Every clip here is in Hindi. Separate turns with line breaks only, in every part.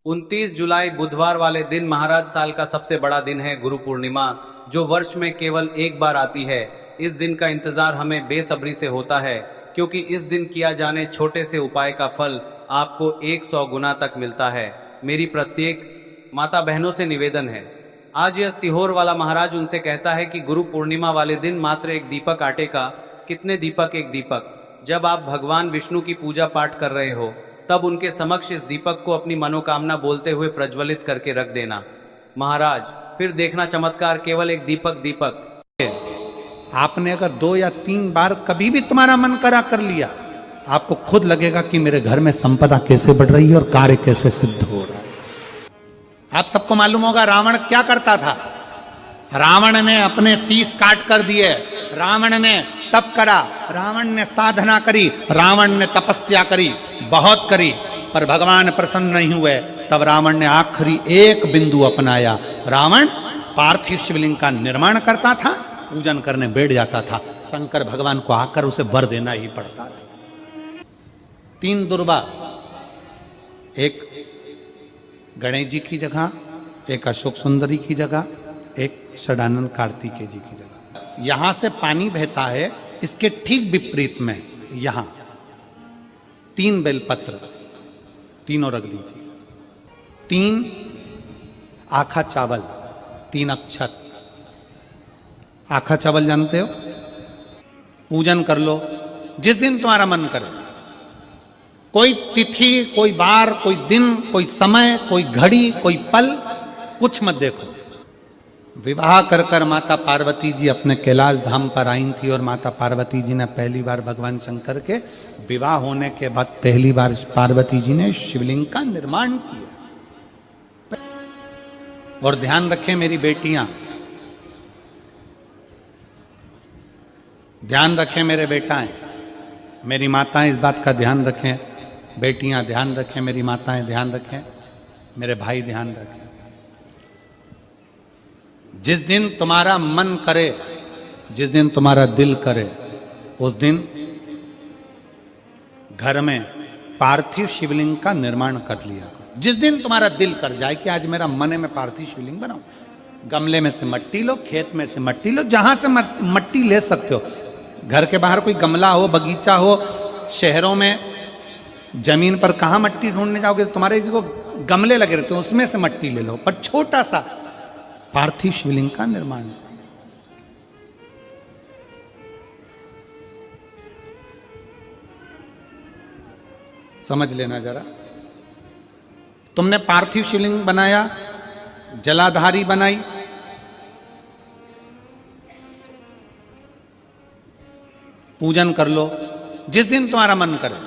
29 जुलाई बुधवार वाले दिन महाराज साल का सबसे बड़ा दिन है गुरु पूर्णिमा, जो वर्ष में केवल एक बार आती है। इस दिन का इंतजार हमें बेसब्री से होता है, क्योंकि इस दिन किया जाने छोटे से उपाय का फल आपको 100 गुना तक मिलता है। मेरी प्रत्येक माता बहनों से निवेदन है, आज यह सीहोर वाला महाराज उनसे कहता है कि गुरु पूर्णिमा वाले दिन मात्र एक दीपक आटे का, कितने दीपक एक दीपक। जब आप भगवान विष्णु की पूजा पाठ कर रहे हो तब उनके समक्ष इस दीपक को अपनी मनोकामना बोलते हुए प्रज्वलित करके रख देना। महाराज फिर देखना चमत्कार, केवल एक दीपक।
आपने अगर 2 या 3 बार कभी भी तुम्हारा मन करा कर लिया, आपको खुद लगेगा कि मेरे घर में संपदा कैसे बढ़ रही है और कार्य कैसे सिद्ध हो रहा है। आप सबको मालूम होगा रावण क्या करता था। रावण ने अपने शीश काट कर दिए, रावण ने तप करा, रावण ने साधना करी, रावण ने तपस्या करी, बहुत करी, पर भगवान प्रसन्न नहीं हुए। तब रावण ने आखिरी एक बिंदु अपनाया। रावण पार्थिव शिवलिंग का निर्माण करता था, पूजन करने बैठ जाता था। शंकर भगवान को आकर उसे वर देना ही पड़ता था। 3 दुर्गा, एक गणेश जी की जगह, एक अशोक सुंदरी की जगह, एक षडानंद कार्तिकेय जी की जगह। यहां से पानी बहता है, इसके ठीक विपरीत में यहां 3 बेलपत्र, तीनों रख दीजिए। 3 आखा चावल, 3 अक्षत। आखा चावल जानते हो? पूजन कर लो जिस दिन तुम्हारा मन करे। कोई तिथि, कोई बार, कोई दिन, कोई समय, कोई घड़ी, कोई पल, कुछ मत देखो। विवाह कर कर माता पार्वती जी अपने कैलाश धाम पर आई थी और माता पार्वती जी ने पहली बार भगवान शंकर के विवाह होने के बाद पहली बार पार्वती जी ने शिवलिंग का निर्माण किया। और ध्यान रखें मेरी बेटियां, ध्यान रखें मेरे बेटाएं, मेरी माताएं इस बात का ध्यान रखें, बेटियां ध्यान रखें, मेरी माताएं ध्यान रखें, मेरे भाई ध्यान रखें। जिस दिन तुम्हारा मन करे, जिस दिन तुम्हारा दिल करे, उस दिन घर में पार्थिव शिवलिंग का निर्माण कर लिया करो। जिस दिन तुम्हारा दिल कर जाए कि आज मेरा मन है मैं पार्थिव शिवलिंग बनाऊं, गमले में से मट्टी लो, खेत में से मट्टी लो, जहां से मट्टी ले सकते हो। घर के बाहर कोई गमला हो, बगीचा हो, शहरों में जमीन पर कहां मट्टी ढूंढने जाओगे? तुम्हारे जो गमले लगे रहते हो उसमें से मट्टी ले लो, पर छोटा सा पार्थिव शिवलिंग का निर्माण। समझ लेना जरा। तुमने पार्थिव शिवलिंग बनाया, जलाधारी बनाई, पूजन कर लो जिस दिन तुम्हारा मन करे।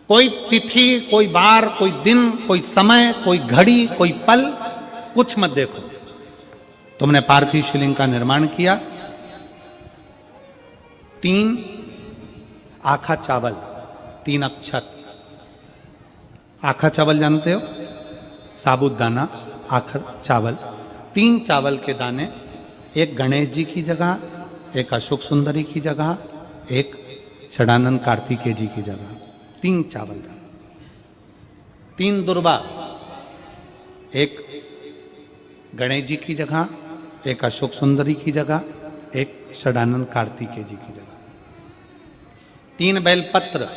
कोई तिथि, कोई बार, कोई दिन, कोई समय, कोई घड़ी, कोई पल, कुछ मत देखो। तुमने पार्थिव शिवलिंग का निर्माण किया। 3 आखा चावल, 3 अक्षत। आखा चावल जानते हो? साबूदाना, आखा चावल। 3 चावल के दाने, एक गणेश जी की जगह, एक अशोक सुंदरी की जगह, एक षडानंद कार्तिकेय जी की जगह। 3 चावल दाने। 3 दुर्गा, एक गणेश जी की जगह, एक अशोक सुंदरी की जगह, एक षडानंद कार्तिकेय जी की जगह। 3 बेलपत्र,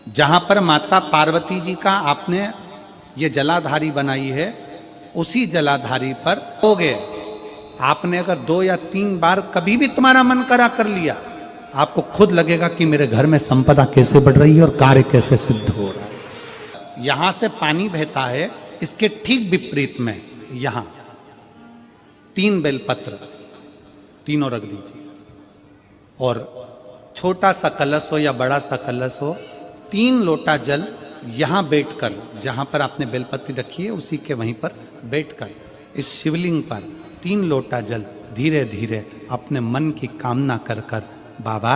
जहां पर माता पार्वती जी का आपने ये जलाधारी बनाई है, उसी जलाधारी पर हो गए। आपने अगर 2 या 3 बार कभी भी तुम्हारा मन करा कर लिया, आपको खुद लगेगा कि मेरे घर में संपदा कैसे बढ़ रही है और कार्य कैसे सिद्ध हो रहा है। यहां से पानी बहता है, इसके ठीक विपरीत में यहां 3 बेलपत्र, तीनों रख दीजिए। और छोटा सा कलश हो या बड़ा सा कलश हो, 3 लोटा जल यहां बैठकर, जहां पर आपने बेलपत्ती रखी है उसी के वहीं पर बैठकर इस शिवलिंग पर 3 लोटा जल धीरे धीरे अपने मन की कामना कर कर, बाबा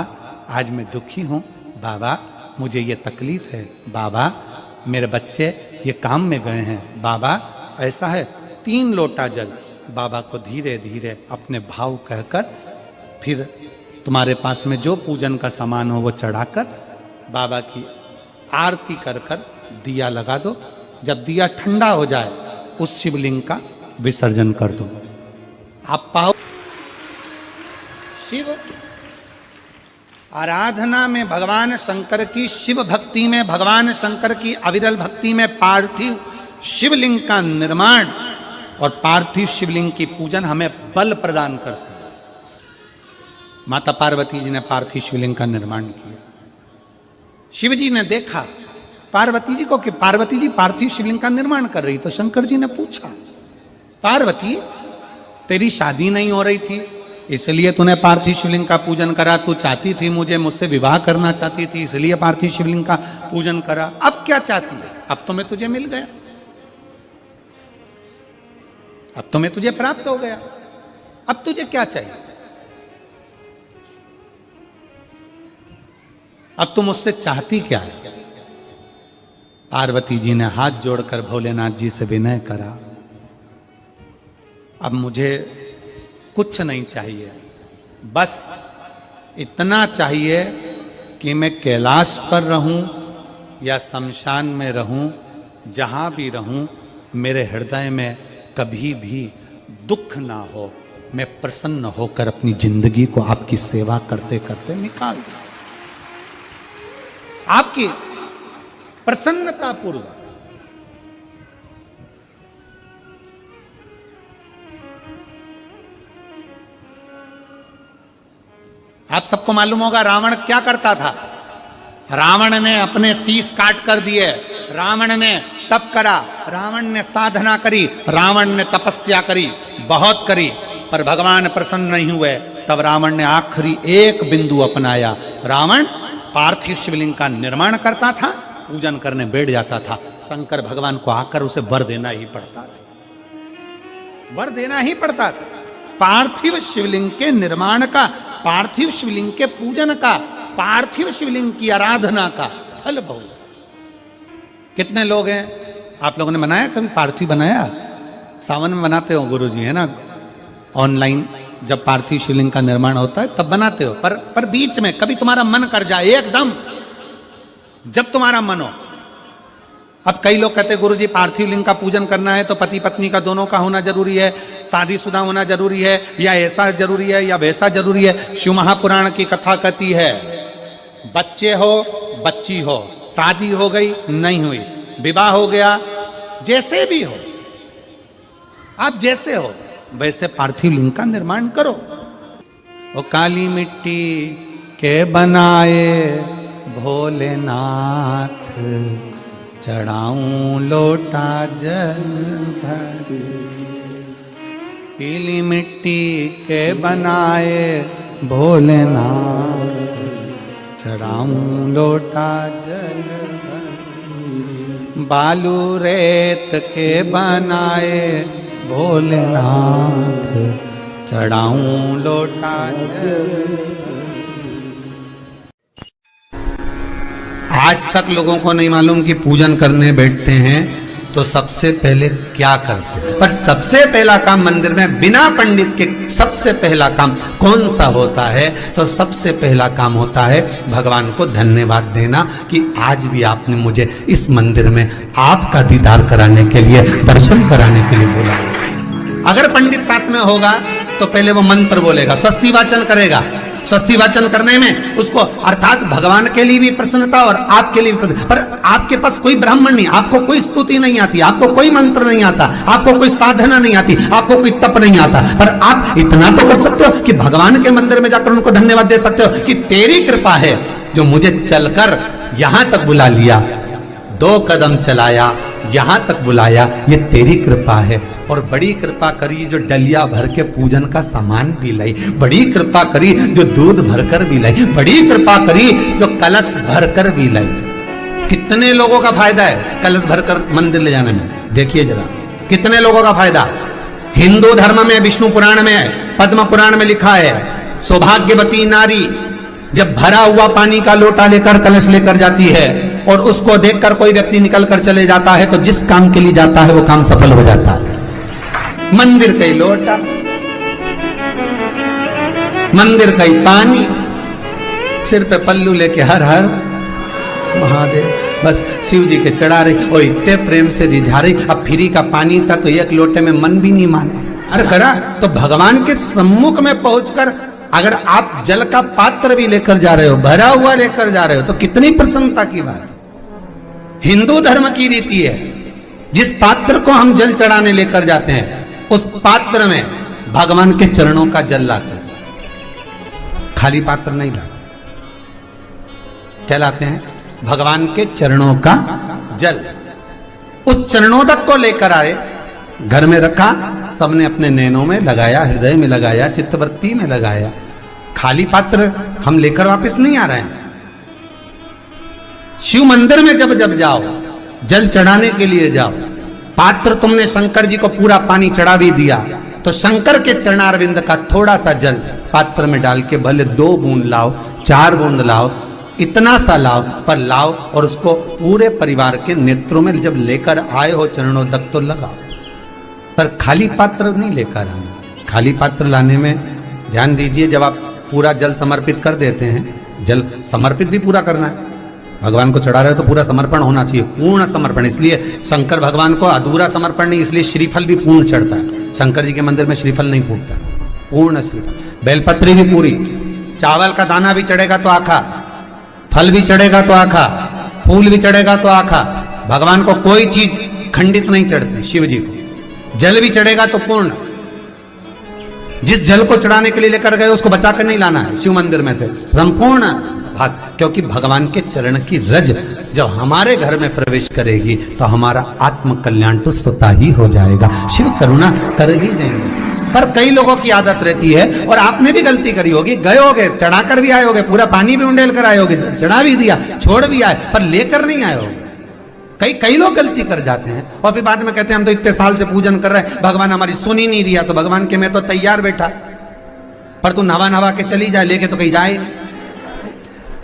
आज मैं दुखी हूं, बाबा मुझे ये तकलीफ है, बाबा मेरे बच्चे ये काम में गए हैं, बाबा ऐसा है। 3 लोटा जल बाबा को धीरे धीरे अपने भाव कहकर, फिर तुम्हारे पास में जो पूजन का सामान हो वो चढ़ाकर बाबा की आरती कर कर दिया लगा दो। जब दिया ठंडा हो जाए उस शिवलिंग का विसर्जन कर दो। आप पाओ शिव आराधना में भगवान शंकर की, शिव भक्ति में भगवान शंकर की अविरल भक्ति में पार्थिव शिवलिंग का निर्माण और पार्थिव शिवलिंग की पूजन हमें बल प्रदान करती है। माता पार्वती जी ने पार्थिव शिवलिंग का निर्माण किया। शिव जी ने देखा पार्वती जी को कि पार्वती जी पार्थिव शिवलिंग का निर्माण कर रही, तो शंकर जी ने पूछा, पार्वती तेरी शादी नहीं हो रही थी इसलिए तूने पार्थिव शिवलिंग का पूजन करा, तू चाहती थी मुझसे विवाह करना चाहती थी इसलिए पार्थिव शिवलिंग का पूजन करा, अब क्या चाहती है? अब तो मैं तुझे मिल गया, अब तो मैं तुझे प्राप्त हो गया, अब तुझे क्या चाहिए? अब तुम मुझसे चाहती क्या है? पार्वती जी ने हाथ जोड़कर भोलेनाथ जी से विनय करा, अब मुझे कुछ नहीं चाहिए, बस इतना चाहिए कि मैं कैलाश पर रहूं या शमशान में रहूं, जहां भी रहूं मेरे हृदय में कभी भी दुख ना हो, मैं प्रसन्न होकर अपनी जिंदगी को आपकी सेवा करते करते निकाल दूं, आपकी प्रसन्नता पूर्वक। आप सबको मालूम होगा रावण क्या करता था। रावण ने अपने शीश काट कर दिए, रावण ने तप करा, रावण ने साधना करी, रावण ने तपस्या करी, बहुत करी, पर भगवान प्रसन्न नहीं हुए। तब रावण ने आखिरी एक बिंदु अपनाया। रावण पार्थिव शिवलिंग का निर्माण करता था, पूजन करने बैठ जाता था। शंकर भगवान को आकर उसे वर देना ही पड़ता था, वर देना ही पड़ता था। पार्थिव शिवलिंग के निर्माण का, पार्थिव शिवलिंग के पूजन का, पार्थिव शिवलिंग की आराधना का फल बहुत। कितने लोग हैं आप लोगों ने बनाया, कभी पार्थिव बनाया? सावन में बनाते हो गुरुजी, है ना, ऑनलाइन जब पार्थिव शिवलिंग का निर्माण होता है तब बनाते हो, पर बीच में कभी तुम्हारा मन कर जाए, एकदम जब तुम्हारा मन हो। अब कई लोग कहते हैं गुरुजी पार्थिव लिंग का पूजन करना है तो पति पत्नी का दोनों का होना जरूरी है, शादीशुदा होना जरूरी है, या ऐसा जरूरी है या वैसा जरूरी है। शिव महापुराण की कथा कहती है बच्चे हो बच्ची हो, शादी हो गई नहीं हुई, विवाह हो गया, जैसे भी हो, आप जैसे हो वैसे पार्थिव लिंग का निर्माण करो। वो काली मिट्टी के बनाए भोलेनाथ, चढ़ाऊं लोटा जल भर। पीली मिट्टी के बनाए भोलेनाथ, चढ़ाऊं लोटा जल भर। बालू रेत के बनाए भोलेनाथ, चढ़ाऊं लोटा जल। आज तक लोगों को नहीं मालूम कि पूजन करने बैठते हैं तो सबसे पहले क्या करते हैं, पर सबसे पहला काम मंदिर में बिना पंडित के सबसे पहला काम कौन सा होता है? तो सबसे पहला काम होता है भगवान को धन्यवाद देना कि आज भी आपने मुझे इस मंदिर में आपका दीदार कराने के लिए, दर्शन कराने के लिए बोला। अगर पंडित साथ में होगा तो पहले वो मंत्र बोलेगा, स्वस्ति वाचन करेगा। स्वस्ति वाचन करने में उसको अर्थात भगवान के लिए भी प्रसन्नता और आपके लिए भी प्रसन्नता। पर आपके पास कोई ब्राह्मण नहीं, आपको कोई स्तुति नहीं आती, आपको कोई मंत्र नहीं आता, आपको कोई साधना नहीं आती, आपको कोई तप नहीं आता, पर आप इतना तो कर सकते हो कि भगवान के मंदिर में जाकर उनको धन्यवाद दे सकते हो कि तेरी कृपा है जो मुझे चलकर यहां तक बुला लिया, 2 कदम चलाया, यहां तक बुलाया, ये तेरी कृपा है। और बड़ी कृपा करी जो डलिया भर के पूजन का सामान भी लाई, बड़ी कृपा करी जो दूध भरकर भी लाई, बड़ी कृपा करी जो कलश भरकर भी लाई। कितने लोगों का फायदा है कलश भरकर मंदिर ले जाने में? देखिए जरा कितने लोगों का फायदा। हिंदू धर्म में विष्णु पुराण में, पद्म पुराण में लिखा है, सौभाग्यवती नारी जब भरा हुआ पानी का लोटा लेकर कलश लेकर जाती है और उसको देखकर कोई व्यक्ति निकल कर चले जाता है तो जिस काम के लिए जाता है वो काम सफल हो जाता है। मंदिर का ही लोटा, मंदिर का ही पानी, सिर पे पल्लू लेके हर हर महादेव, बस शिव जी के चढ़ा रही और इतने प्रेम से रिझा रही। अब फ्री का पानी था तो एक लोटे में मन भी नहीं माने। अरे करा तो भगवान के सम्मुख में पहुंचकर अगर आप जल का पात्र भी लेकर जा रहे हो, भरा हुआ लेकर जा रहे हो, तो कितनी प्रसन्नता की बात है। हिंदू धर्म की रीति है, जिस पात्र को हम जल चढ़ाने लेकर जाते हैं उस पात्र में भगवान के चरणों का जल लाते हैं, खाली पात्र नहीं लाते। क्या लाते हैं? भगवान के चरणों का जल। उस चरणोदक को लेकर आए, घर में रखा, सबने अपने नैनों में लगाया, हृदय में लगाया, चित्तवृत्ति में लगाया। खाली पात्र हम लेकर वापस नहीं आ रहे हैं। शिव मंदिर में जब जब जाओ, जल चढ़ाने के लिए जाओ, पात्र तुमने शंकर जी को पूरा पानी चढ़ा भी दिया तो शंकर के चरणारविंद का थोड़ा सा जल पात्र में डाल के भले 2 बूंद लाओ, 4 बूंद लाओ, इतना सा लाओ, पर लाओ और उसको पूरे परिवार के नेत्रों में जब लेकर आए हो चरणों तक तो लगाओ। पर खाली पात्र नहीं लेकर आना। खाली पात्र लाने में ध्यान दीजिए, जब आप पूरा जल समर्पित कर देते हैं, जल समर्पित भी पूरा करना है, भगवान को चढ़ा रहे हो तो पूरा समर्पण होना चाहिए, पूर्ण समर्पण। इसलिए शंकर भगवान को अधूरा समर्पण नहीं, इसलिए श्रीफल भी पूर्ण चढ़ता है। शंकर जी के मंदिर में श्रीफल नहीं फूटता, पूर्ण श्रीफल। बेलपत्री भी पूरी, चावल का दाना भी चढ़ेगा तो आखा, फल भी चढ़ेगा तो आखा, फूल भी चढ़ेगा तो आखा। भगवान को कोई चीज खंडित नहीं चढ़ती, शिव जी को। जल भी चढ़ेगा तो पूर्ण। जिस जल को चढ़ाने के लिए लेकर गए उसको बचा कर नहीं लाना है शिव मंदिर में से, संपूर्ण भाग। क्योंकि भगवान के चरण की रज जब हमारे घर में प्रवेश करेगी तो हमारा आत्म कल्याण तो स्वतः ही हो जाएगा। शिव करुणा कर ही देंगे। पर कई लोगों की आदत रहती है, और आपने भी गलती करी होगी, गए होगे, चढ़ाकर भी आए होगे, पूरा पानी भी उंडेल कर आए होगे, चढ़ा भी दिया, छोड़ भी आए, पर लेकर नहीं आए होगे। कई लोग गलती कर जाते हैं और फिर बाद में कहते हैं हम तो इतने साल से पूजन कर रहे हैं, भगवान हमारी सुन ही नहीं दिया। तो भगवान के मैं तो तैयार बैठा, पर तू नवा के चली जाए, लेके तो कहीं जाए।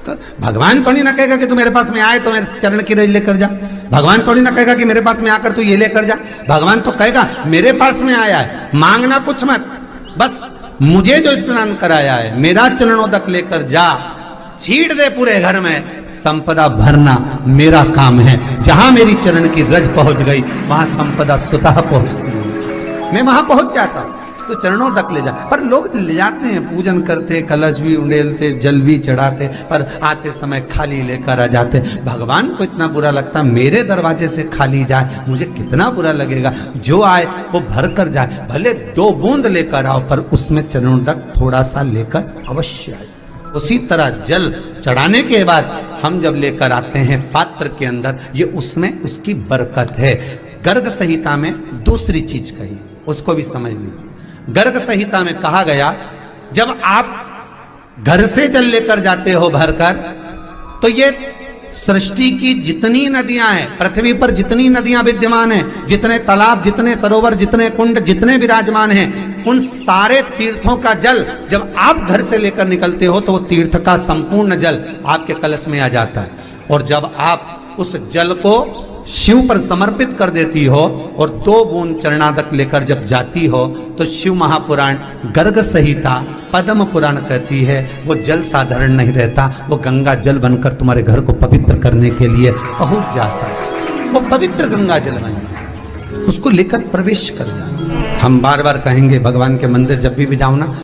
तो भगवान थोड़ी ना कहेगा कि तू मेरे पास में आए तो मेरे चरण की रज लेकर जा। भगवान थोड़ी ना कहेगा कि मेरे पास में आकर तू ये लेकर जा। भगवान तो कहेगा मेरे पास में आया है, मांगना कुछ मत, बस मुझे जो स्नान कराया है मेरा चरणोदक लेकर जा, छीट दे पूरे घर में, संपदा भरना मेरा काम है। जहां मेरी चरण की रज पहुंच गई वहां संपदा स्वतः पहुंचती है, मैं वहां पहुंच जाता हूं। तो चरणों तक ले जा। पर लोग ले जाते हैं, पूजन करते, कलश भी उंडेलते, जल भी चढ़ाते, पर आते समय खाली लेकर आ जाते। भगवान को इतना बुरा लगता, मेरे दरवाजे से खाली जाए मुझे कितना बुरा लगेगा। जो आए वो भर कर जाए, भले 2 बूंद लेकर आओ, पर उसमें चरणों तक थोड़ा सा लेकर अवश्य आए। उसी तरह जल चढ़ाने के बाद हम जब लेकर आते हैं पात्र के अंदर, ये उसमें उसकी बरकत है। गर्ग संहिता में दूसरी चीज कही, उसको भी समझ लीजिए। गर्ग संहिता में कहा गया, जब आप घर से जल लेकर जाते हो भरकर, तो ये सृष्टि की जितनी नदियां हैं, पृथ्वी पर जितनी नदियां विद्यमान हैं, जितने तालाब, जितने सरोवर, जितने कुंड, जितने विराजमान हैं, उन सारे तीर्थों का जल जब आप घर से लेकर निकलते हो तो वो तीर्थ का संपूर्ण जल आपके कलश में आ जाता है। और जब आप उस जल को शिव पर समर्पित कर देती हो और 2 बूंद चरणादक लेकर जब जाती हो, तो शिव महापुराण गर्ग संहिता पद्म पुराण कहती है वो जल साधारण नहीं रहता, वो गंगा जल बनकर तुम्हारे घर को पवित्र करने के लिए पहुंच जाता है। वो पवित्र गंगा जल बन जाता है, उसको लेकर प्रवेश कर जाओ। हम बार बार कहेंगे भगवान के मंदिर जब भी जाओ ना,